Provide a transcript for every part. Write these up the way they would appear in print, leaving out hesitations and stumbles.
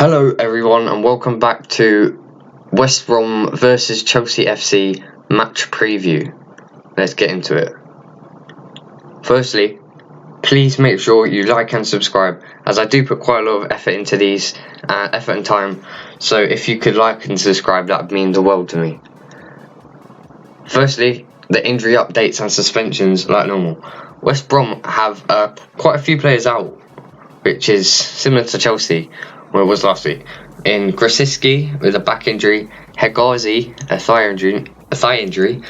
Hello everyone and welcome back to West Brom versus Chelsea FC match preview. Let's get into it. Firstly, please make sure you like and subscribe, as I do put quite a lot of effort into these, effort and time, so if you could like and subscribe, that would mean the world to me. Firstly, the injury updates and suspensions like normal. West Brom have quite a few players out, which is similar to Chelsea, where it was last week. In Grosicki with a back injury, Hegazi a thigh injury,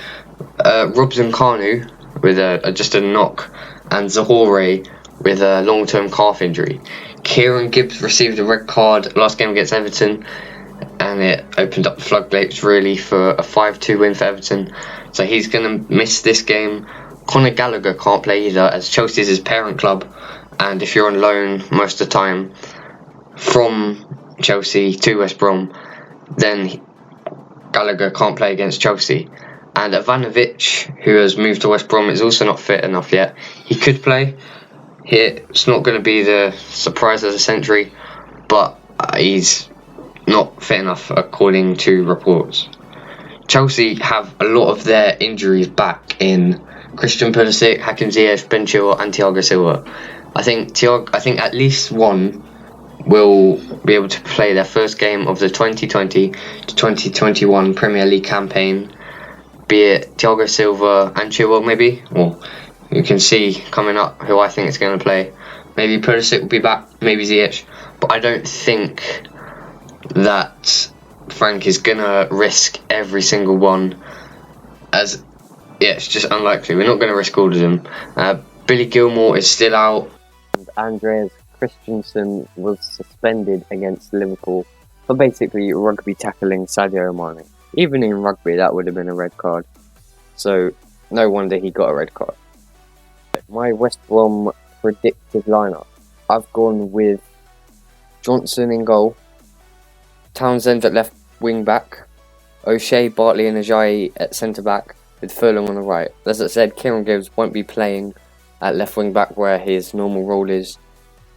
Robson Kanu with just a knock, and Zahore with a long-term calf injury. Kieran Gibbs received a red card last game against Everton, and it opened up the floodgates really for a 5-2 win for Everton. So he's going to miss this game. Conor Gallagher can't play either, as Chelsea is his parent club, and if you're on loan most of the time from Chelsea to West Brom, then Gallagher can't play against Chelsea. And Ivanovic, who has moved to West Brom, is also not fit enough yet. He could play. It's not going to be the surprise of the century, but he's not fit enough according to reports. Chelsea have a lot of their injuries back in Christian Pulisic, Hakim Ziyech, Ben Chilwell and Thiago Silva. I think at least one will be able to play their first game of the 2020 to 2021 Premier League campaign, be it Thiago Silva and Chilwell maybe, or you can see coming up who I think is going to play. Maybe Pulisic will be back, maybe Ziyech, but I don't think that Frank is going to risk every single one, as it's just unlikely. We're not going to risk all of them. Billy Gilmour is still out. And Andreas Christensen was suspended against Liverpool for basically rugby tackling Sadio Mane. Even in rugby, that would have been a red card. So, no wonder he got a red card. My West Brom predicted lineup. I've gone with Johnson in goal, Townsend at left wing back, O'Shea, Bartley and Ajayi at centre back, with Furlong on the right. As I said, Kieran Gibbs won't be playing at left wing back where his normal role is,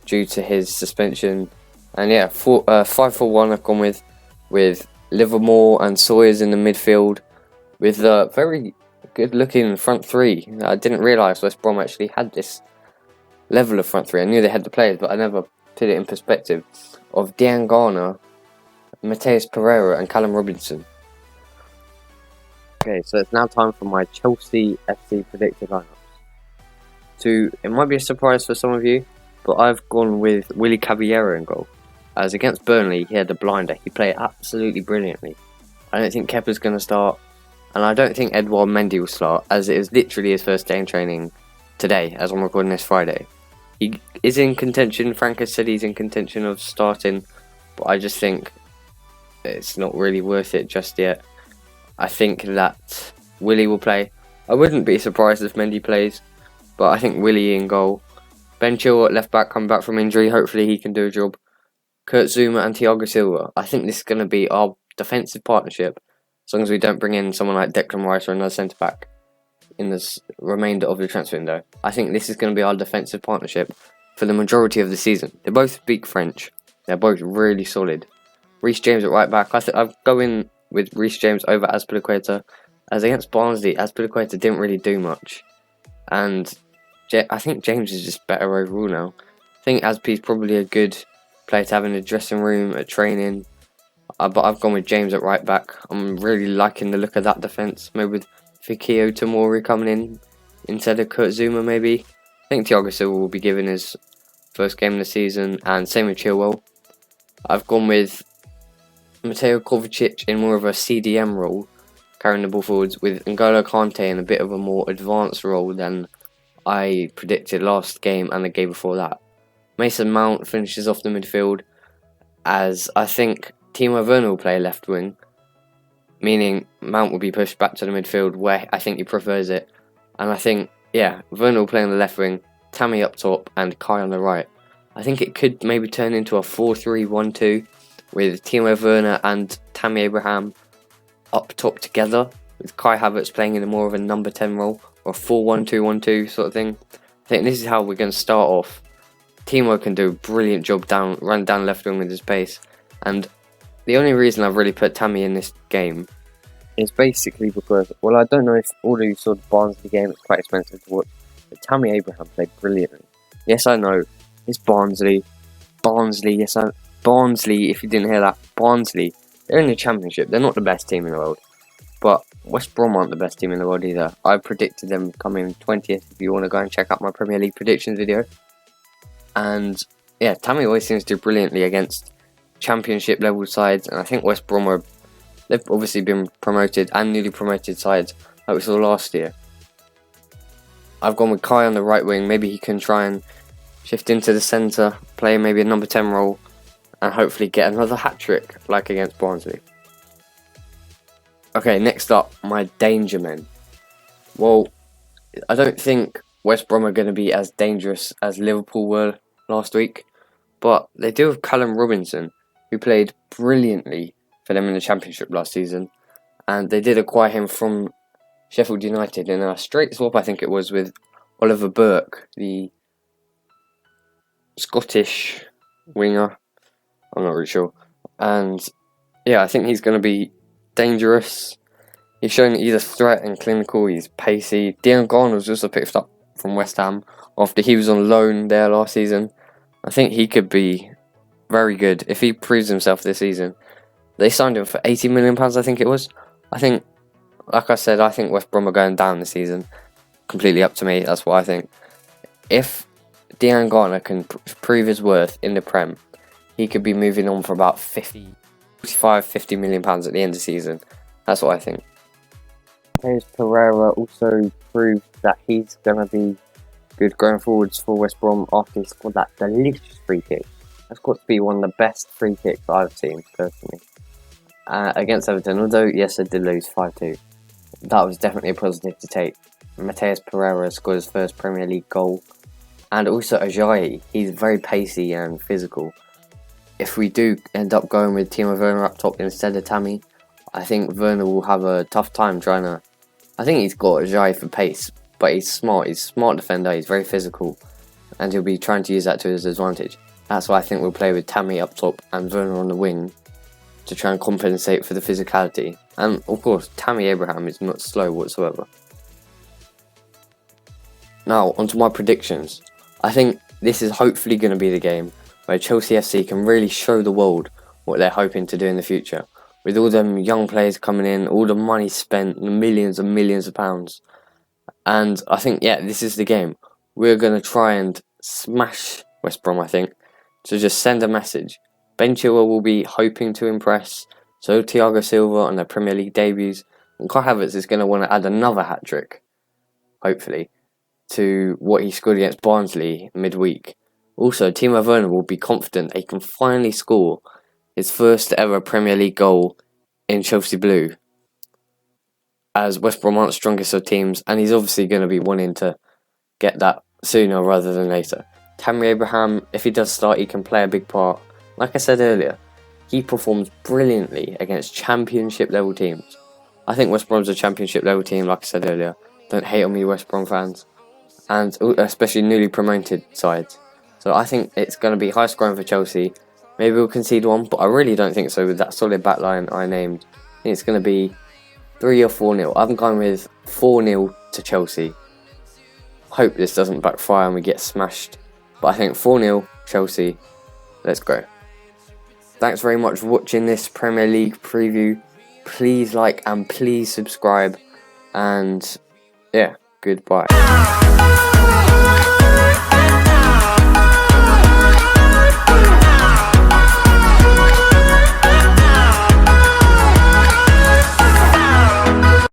due to his suspension. And 5-4-1 I've gone with Livermore and Sawyers in the midfield, with a very good looking front three. I didn't realise West Brom actually had this level of front three. I knew they had the players, but I never put it in perspective, of Dean Garner, Mateus Pereira and Callum Robinson. Okay, so it's now time for my Chelsea FC predicted lineups. It might be a surprise for some of you, but I've gone with Willy Caballero in goal. As against Burnley, he had a blinder. He played absolutely brilliantly. I don't think Kepa's going to start, and I don't think Edouard Mendy will start, as it is literally his first day in training today, as I'm recording this Friday. He is in contention. Frank has said he's in contention of starting, but I just think it's not really worth it just yet. I think that Willy will play. I wouldn't be surprised if Mendy plays, but I think Willy in goal. Ben Chilwell at left back, coming back from injury. Hopefully he can do a job. Kurt Zouma and Thiago Silva. I think this is going to be our defensive partnership, as long as we don't bring in someone like Declan Rice or another centre back in this remainder of the transfer window. I think this is going to be our defensive partnership for the majority of the season. They both speak French. They're both really solid. Reece James at right back. I've go in with Reece James over Azpilicueta, as against Barnsley, Azpilicueta didn't really do much, and I think James is just better overall now. I think Azpi's probably a good player to have in the dressing room at training, but I've gone with James at right back. I'm really liking the look of that defence, maybe with Fikayo Tomori coming in instead of Kurt Zouma maybe. I think Thiago Silva will be given his first game of the season, and same with Chilwell. I've gone with Mateo Kovacic in more of a CDM role, carrying the ball forwards, with N'Golo Kante in a bit of a more advanced role than I predicted last game and the game before that. Mason Mount finishes off the midfield, as I think Timo Werner will play left wing, meaning Mount will be pushed back to the midfield where I think he prefers it. And I think, Werner will play on the left wing, Tammy up top and Kai on the right. I think it could maybe turn into a 4-3-1-2 with Timo Werner and Tammy Abraham up top together, with Kai Havertz playing in a more of a number 10 role, or a 4-1-2-1-2 sort of thing. I think this is how we're going to start off. Timo can do a brilliant job run down left wing with his pace, And the only reason I've really put Tammy in this game is basically because, well, I don't know if all of you saw the Barnsley game, it's quite expensive to watch, but Tammy Abraham played brilliantly. Yes, I know, it's Barnsley, Barnsley, if you didn't hear that, Barnsley, they're in the Championship, they're not the best team in the world, but West Brom aren't the best team in the world either. I predicted them coming 20th if you want to go and check out my Premier League predictions video. And yeah, Tammy always seems to do brilliantly against Championship level sides, and I think West Brom they've obviously been promoted and newly promoted sides like we saw last year. I've gone with Kai on the right wing. Maybe he can try and shift into the centre, play maybe a number 10 role, and hopefully get another hat-trick like against Barnsley. Okay, next up, my danger men. Well, I don't think West Brom are going to be as dangerous as Liverpool were last week, but they do have Callum Robinson, who played brilliantly for them in the Championship last season, and they did acquire him from Sheffield United in a straight swap, I think it was, with Oliver Burke, the Scottish winger. I'm not really sure. And yeah, I think he's going to be dangerous. He's shown he's a threat and clinical, he's pacey. Dion Garner was also picked up from West Ham after he was on loan there last season. I think he could be very good if he proves himself this season. They signed him for £80 million, I think it was. I think, like I said, I think West Brom are going down this season. Completely up to me, that's what I think. If Dion Garner can prove his worth in the Prem, he could be moving on for about £50 million at the end of the season. That's what I think. Pereira also proved that he's going to be good going forwards for West Brom after he scored that delicious free kick. That's got to be one of the best free kicks I've seen, personally. Against Everton, although, yes, they did lose 5-2. That was definitely a positive to take. Matheus Pereira scored his first Premier League goal. And also Ajayi, he's very pacey and physical. If we do end up going with Timo Werner up top instead of Tammy, I think Werner will have a tough time trying to... I think he's got Ajayi for pace, but he's smart. He's a smart defender, he's very physical, and he'll be trying to use that to his advantage. That's why I think we'll play with Tammy up top and Werner on the wing to try and compensate for the physicality. And of course, Tammy Abraham is not slow whatsoever. Now, onto my predictions. I think this is hopefully going to be the game where Chelsea FC can really show the world what they're hoping to do in the future. With all them young players coming in, all the money spent, millions and millions of pounds. And I think, yeah, this is the game. We're going to try and smash West Brom, I think, to just send a message. Ben Chilwell will be hoping to impress, so Thiago Silva on their Premier League debuts, and Kai Havertz is going to want to add another hat-trick, hopefully, to what he scored against Barnsley midweek. Also, Timo Werner will be confident he can finally score his first ever Premier League goal in Chelsea Blue, as West Brom aren't the strongest of teams, and he's obviously going to be wanting to get that sooner rather than later. Tammy Abraham, if he does start, he can play a big part. Like I said earlier, he performs brilliantly against Championship level teams. I think West Brom's a Championship level team, like I said earlier. Don't hate on me, West Brom fans. And especially newly promoted sides. So I think it's going to be high scoring for Chelsea. Maybe we'll concede one, but I really don't think so with that solid backline I named. I think it's going to be 3 or 4-0. I'm going with 4-0 to Chelsea. Hope this doesn't backfire and we get smashed. But I think 4-0 Chelsea. Let's go. Thanks very much for watching this Premier League preview. Please like and please subscribe. And yeah, goodbye.